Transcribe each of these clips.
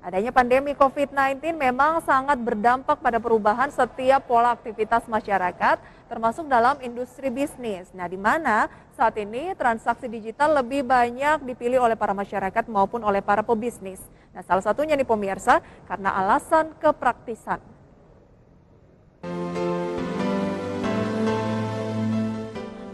Adanya pandemi COVID-19 memang sangat berdampak pada perubahan setiap pola aktivitas masyarakat, termasuk dalam industri bisnis. Nah, di mana saat ini transaksi digital lebih banyak dipilih oleh para masyarakat maupun oleh para pebisnis. Nah, salah satunya nih pemirsa, karena alasan kepraktisan.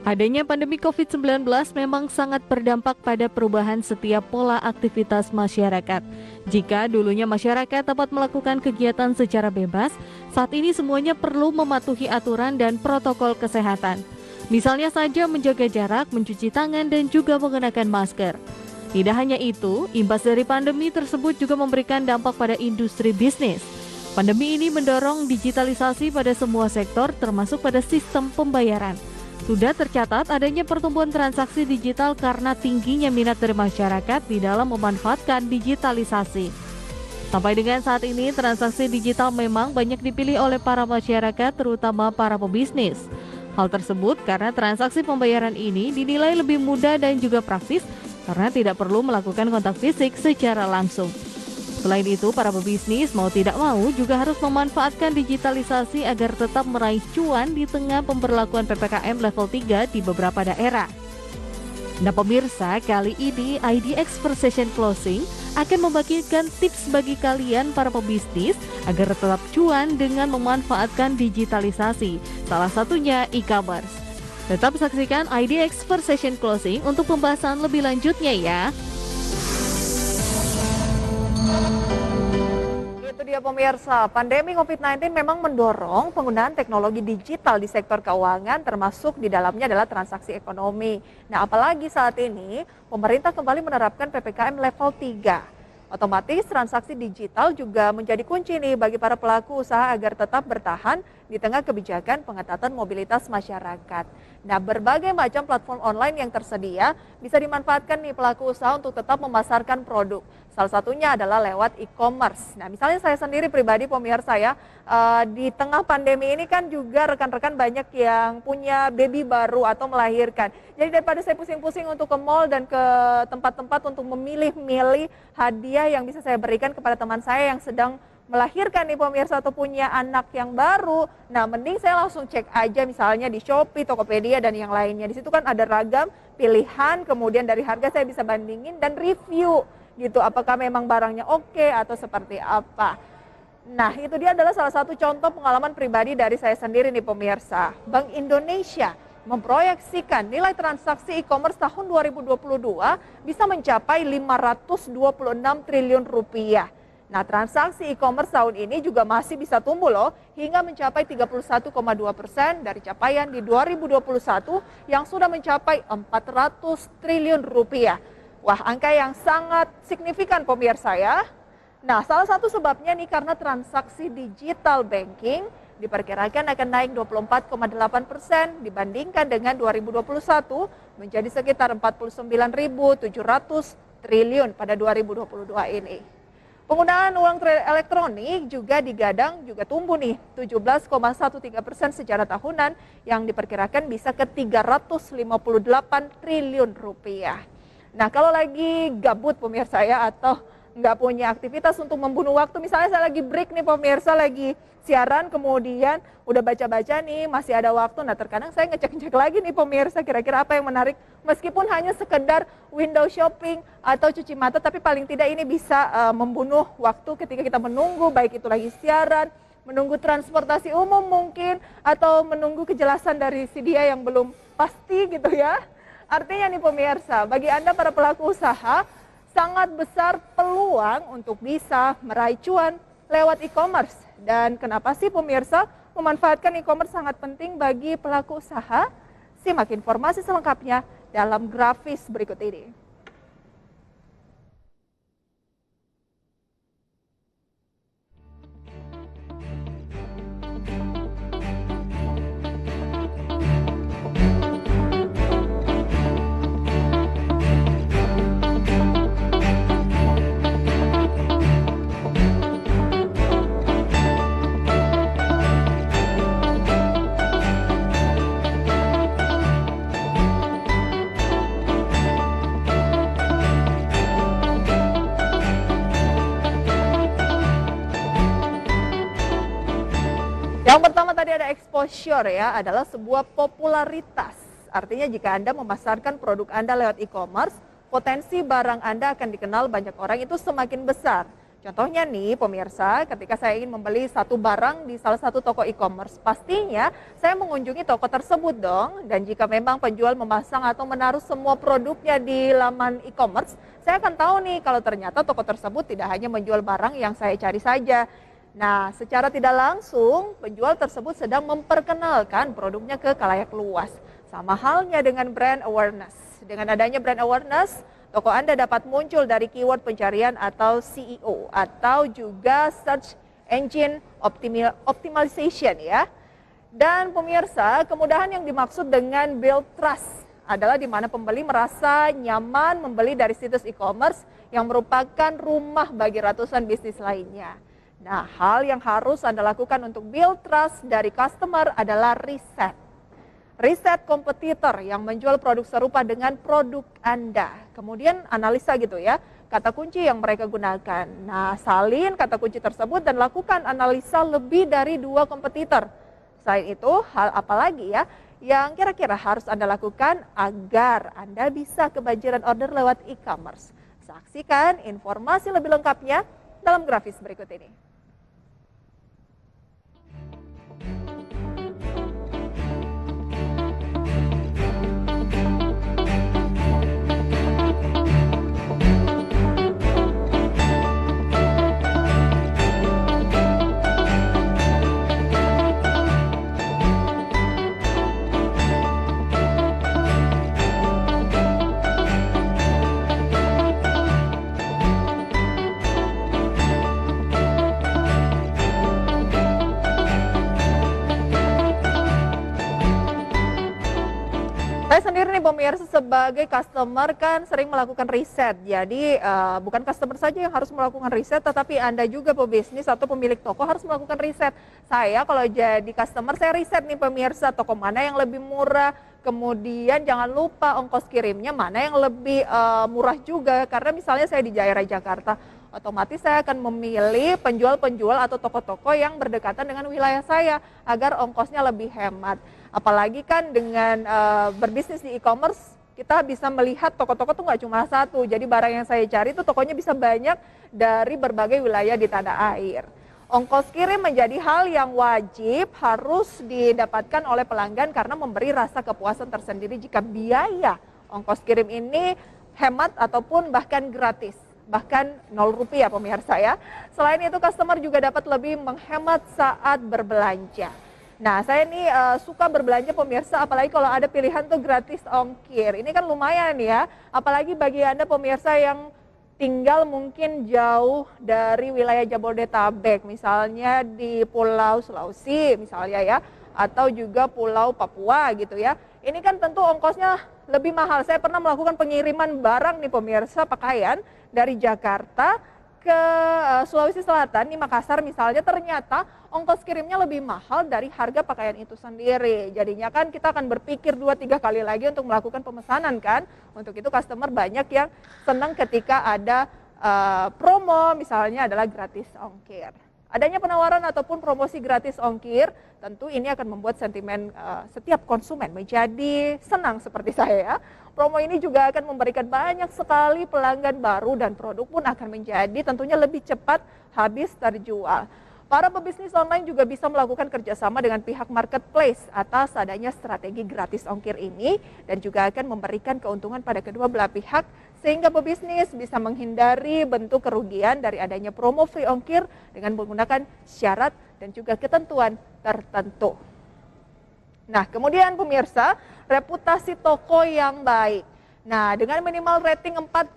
Adanya pandemi COVID-19 memang sangat berdampak pada perubahan setiap pola aktivitas masyarakat. Jika dulunya masyarakat dapat melakukan kegiatan secara bebas, saat ini semuanya perlu mematuhi aturan dan protokol kesehatan. Misalnya saja menjaga jarak, mencuci tangan, dan juga mengenakan masker. Tidak hanya itu, imbas dari pandemi tersebut juga memberikan dampak pada industri bisnis. Pandemi ini mendorong digitalisasi pada semua sektor, termasuk pada sistem pembayaran. Sudah tercatat adanya pertumbuhan transaksi digital karena tingginya minat dari masyarakat di dalam memanfaatkan digitalisasi. Sampai dengan saat ini, transaksi digital memang banyak dipilih oleh para masyarakat, terutama para pebisnis. Hal tersebut karena transaksi pembayaran ini dinilai lebih mudah dan juga praktis karena tidak perlu melakukan kontak fisik secara langsung. Selain itu, para pebisnis mau tidak mau juga harus memanfaatkan digitalisasi agar tetap meraih cuan di tengah pemberlakuan PPKM level 3 di beberapa daerah. Nah pemirsa, kali ini IDX Session Closing akan membagikan tips bagi kalian para pebisnis agar tetap cuan dengan memanfaatkan digitalisasi, salah satunya e-commerce. Tetap saksikan IDX Session Closing untuk pembahasan lebih lanjutnya ya. Itu dia pemirsa, pandemi COVID-19 memang mendorong penggunaan teknologi digital di sektor keuangan, termasuk di dalamnya adalah transaksi ekonomi. Nah, apalagi saat ini pemerintah kembali menerapkan PPKM level 3. Otomatis transaksi digital juga menjadi kunci nih bagi para pelaku usaha agar tetap bertahan di tengah kebijakan pengetatan mobilitas masyarakat. Nah, berbagai macam platform online yang tersedia bisa dimanfaatkan nih pelaku usaha untuk tetap memasarkan produk. Salah satunya adalah lewat e-commerce. Nah, misalnya saya sendiri pribadi pemirsa ya, di tengah pandemi ini kan juga rekan-rekan banyak yang punya baby baru atau melahirkan. Jadi daripada saya pusing-pusing untuk ke mall dan ke tempat-tempat untuk memilih-milih hadiah yang bisa saya berikan kepada teman saya yang sedang melahirkan nih pemirsa atau punya anak yang baru. Nah, mending saya langsung cek aja misalnya di Shopee, Tokopedia, dan yang lainnya. Di situ kan ada ragam pilihan, kemudian dari harga saya bisa bandingin dan review gitu, apakah memang barangnya oke atau seperti apa. Nah, itu dia adalah salah satu contoh pengalaman pribadi dari saya sendiri nih pemirsa. Bank Indonesia memproyeksikan nilai transaksi e-commerce tahun 2022 bisa mencapai 526 triliun rupiah. Nah, transaksi e-commerce tahun ini juga masih bisa tumbuh loh, hingga mencapai 31,2% dari capaian di 2021 yang sudah mencapai 400 triliun rupiah. Wah, angka yang sangat signifikan pemirsa ya. Nah, salah satu sebabnya nih karena transaksi digital banking diperkirakan akan naik 24,8% dibandingkan dengan 2021 menjadi sekitar 49.700 triliun pada 2022 ini. Penggunaan uang elektronik juga digadang juga tumbuh nih 17,13% secara tahunan yang diperkirakan bisa ke 358 triliun rupiah. Nah, kalau lagi gabut pemirsa ya atau nggak punya aktivitas untuk membunuh waktu, misalnya saya lagi break nih pemirsa, lagi siaran kemudian udah baca-baca nih masih ada waktu, nah terkadang saya ngecek-ngecek lagi nih pemirsa kira-kira apa yang menarik, meskipun hanya sekedar window shopping atau cuci mata, tapi paling tidak ini bisa membunuh waktu ketika kita menunggu, baik itu lagi siaran, menunggu transportasi umum mungkin, atau menunggu kejelasan dari si dia yang belum pasti gitu ya. Artinya nih pemirsa, bagi Anda para pelaku usaha, sangat besar peluang untuk bisa meraih cuan lewat e-commerce. Dan kenapa sih pemirsa memanfaatkan e-commerce sangat penting bagi pelaku usaha? Simak informasi selengkapnya dalam grafis berikut ini. tadi ada exposure ya, adalah sebuah popularitas. Artinya jika Anda memasarkan produk Anda lewat e-commerce, potensi barang Anda akan dikenal banyak orang itu semakin besar. Contohnya nih pemirsa, ketika saya ingin membeli satu barang di salah satu toko e-commerce, pastinya saya mengunjungi toko tersebut dong. Dan jika memang penjual memasang atau menaruh semua produknya di laman e-commerce, saya akan tahu nih kalau ternyata toko tersebut tidak hanya menjual barang yang saya cari saja. Nah, secara tidak langsung, penjual tersebut sedang memperkenalkan produknya ke khalayak luas. Sama halnya dengan brand awareness. Dengan adanya brand awareness, toko Anda dapat muncul dari keyword pencarian atau SEO atau juga search engine optimization ya. Dan pemirsa, kemudahan yang dimaksud dengan build trust adalah di mana pembeli merasa nyaman membeli dari situs e-commerce yang merupakan rumah bagi ratusan bisnis lainnya. Nah, hal yang harus Anda lakukan untuk build trust dari customer adalah riset. Riset kompetitor yang menjual produk serupa dengan produk Anda. Kemudian analisa gitu ya, kata kunci yang mereka gunakan. Nah, salin kata kunci tersebut dan lakukan analisa lebih dari 2 kompetitor. Selain itu, hal apa lagi ya yang kira-kira harus Anda lakukan agar Anda bisa kebanjiran order lewat e-commerce? Saksikan informasi lebih lengkapnya dalam grafis berikut ini. Saya sendiri nih pemirsa sebagai customer kan sering melakukan riset. Jadi bukan customer saja yang harus melakukan riset, tetapi Anda juga pebisnis atau pemilik toko harus melakukan riset. Saya kalau jadi customer saya riset nih pemirsa, toko mana yang lebih murah. Kemudian jangan lupa ongkos kirimnya mana yang lebih murah juga. Karena misalnya saya di daerah Jakarta, otomatis saya akan memilih penjual-penjual atau toko-toko yang berdekatan dengan wilayah saya agar ongkosnya lebih hemat. Apalagi kan dengan berbisnis di e-commerce, kita bisa melihat toko-toko tuh nggak cuma satu. Jadi barang yang saya cari itu tokonya bisa banyak dari berbagai wilayah di tanah air. Ongkos kirim menjadi hal yang wajib harus didapatkan oleh pelanggan karena memberi rasa kepuasan tersendiri jika biaya ongkos kirim ini hemat ataupun bahkan gratis. Bahkan 0 rupiah pemirsa ya. Selain itu customer juga dapat lebih menghemat saat berbelanja. Nah, saya nih suka berbelanja pemirsa, apalagi kalau ada pilihan tuh gratis ongkir. Ini kan lumayan ya, apalagi bagi Anda pemirsa yang tinggal mungkin jauh dari wilayah Jabodetabek, misalnya di Pulau Sulawesi misalnya ya, atau juga Pulau Papua gitu ya. Ini kan tentu ongkosnya lebih mahal. Saya pernah melakukan pengiriman barang nih pemirsa, pakaian dari Jakarta ke Sulawesi Selatan, di Makassar misalnya, ternyata ongkos kirimnya lebih mahal dari harga pakaian itu sendiri. Jadinya kan kita akan berpikir 2-3 kali lagi untuk melakukan pemesanan kan. Untuk itu customer banyak yang senang ketika ada promo misalnya adalah gratis ongkir. Adanya penawaran ataupun promosi gratis ongkir, tentu ini akan membuat sentimen setiap konsumen menjadi senang seperti saya. Promo ini juga akan memberikan banyak sekali pelanggan baru dan produk pun akan menjadi tentunya lebih cepat habis terjual. Para pebisnis online juga bisa melakukan kerjasama dengan pihak marketplace atas adanya strategi gratis ongkir ini dan juga akan memberikan keuntungan pada kedua belah pihak sehingga pebisnis bisa menghindari bentuk kerugian dari adanya promo free ongkir dengan menggunakan syarat dan juga ketentuan tertentu. Nah, kemudian pemirsa, reputasi toko yang baik. Nah, dengan minimal rating 4,5,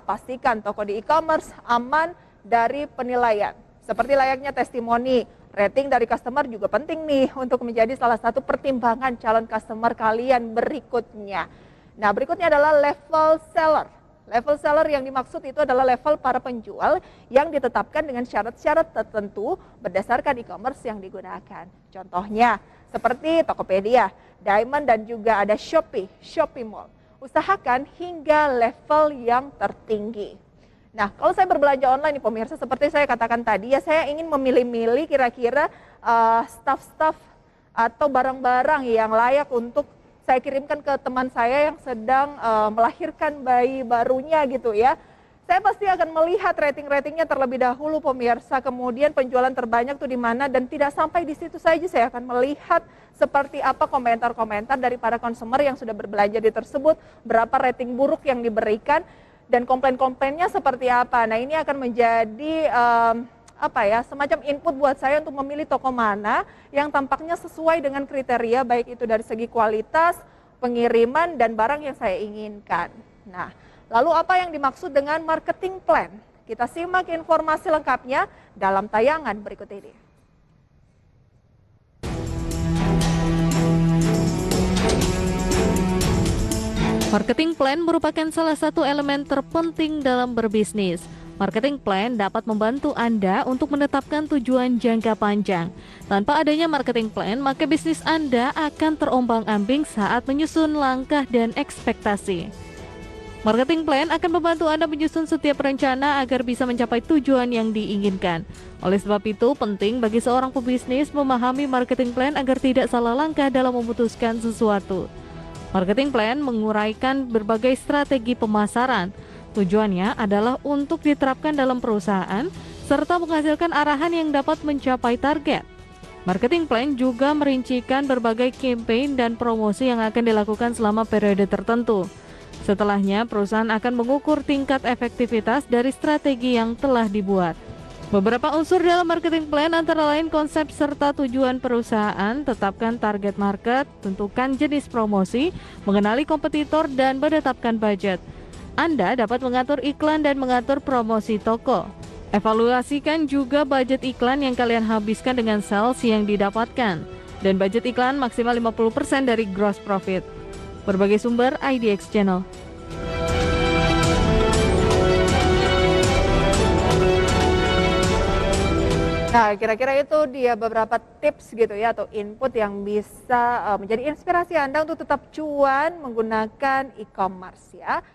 pastikan toko di e-commerce aman dari penilaian. Seperti layaknya testimoni, rating dari customer juga penting nih untuk menjadi salah satu pertimbangan calon customer kalian berikutnya. Nah, berikutnya adalah level seller. Level seller yang dimaksud itu adalah level para penjual yang ditetapkan dengan syarat-syarat tertentu berdasarkan e-commerce yang digunakan. Contohnya seperti Tokopedia, Diamond dan juga ada Shopee Mall. Usahakan hingga level yang tertinggi. Nah, kalau saya berbelanja online nih pemirsa, seperti saya katakan tadi, ya saya ingin memilih-milih kira-kira staf-staf atau barang-barang yang layak untuk saya kirimkan ke teman saya yang sedang melahirkan bayi barunya gitu ya. Saya pasti akan melihat rating-ratingnya terlebih dahulu pemirsa, kemudian penjualan terbanyak tuh di mana, dan tidak sampai di situ saja, saya akan melihat seperti apa komentar-komentar dari para konsumer yang sudah berbelanja di tersebut, berapa rating buruk yang diberikan, dan komplain-komplainnya seperti apa. Nah, ini akan menjadi semacam input buat saya untuk memilih toko mana yang tampaknya sesuai dengan kriteria, baik itu dari segi kualitas, pengiriman, dan barang yang saya inginkan. Nah, lalu apa yang dimaksud dengan marketing plan? Kita simak informasi lengkapnya dalam tayangan berikut ini. Marketing plan merupakan salah satu elemen terpenting dalam berbisnis. Marketing plan dapat membantu Anda untuk menetapkan tujuan jangka panjang. Tanpa adanya marketing plan, maka bisnis Anda akan terombang-ambing saat menyusun langkah dan ekspektasi. Marketing plan akan membantu Anda menyusun setiap rencana agar bisa mencapai tujuan yang diinginkan. Oleh sebab itu, penting bagi seorang pebisnis memahami marketing plan agar tidak salah langkah dalam memutuskan sesuatu. Marketing plan menguraikan berbagai strategi pemasaran. Tujuannya adalah untuk diterapkan dalam perusahaan serta menghasilkan arahan yang dapat mencapai target. Marketing plan juga merincikan berbagai campaign dan promosi yang akan dilakukan selama periode tertentu. Setelahnya, perusahaan akan mengukur tingkat efektivitas dari strategi yang telah dibuat. Beberapa unsur dalam marketing plan antara lain konsep serta tujuan perusahaan, tetapkan target market, tentukan jenis promosi, mengenali kompetitor, dan menetapkan budget. Anda dapat mengatur iklan dan mengatur promosi toko. Evaluasikan juga budget iklan yang kalian habiskan dengan sales yang didapatkan. Dan budget iklan maksimal 50% dari gross profit. Berbagai sumber IDX Channel. Nah, kira-kira itu dia beberapa tips gitu ya, atau input yang bisa menjadi inspirasi Anda untuk tetap cuan menggunakan e-commerce ya.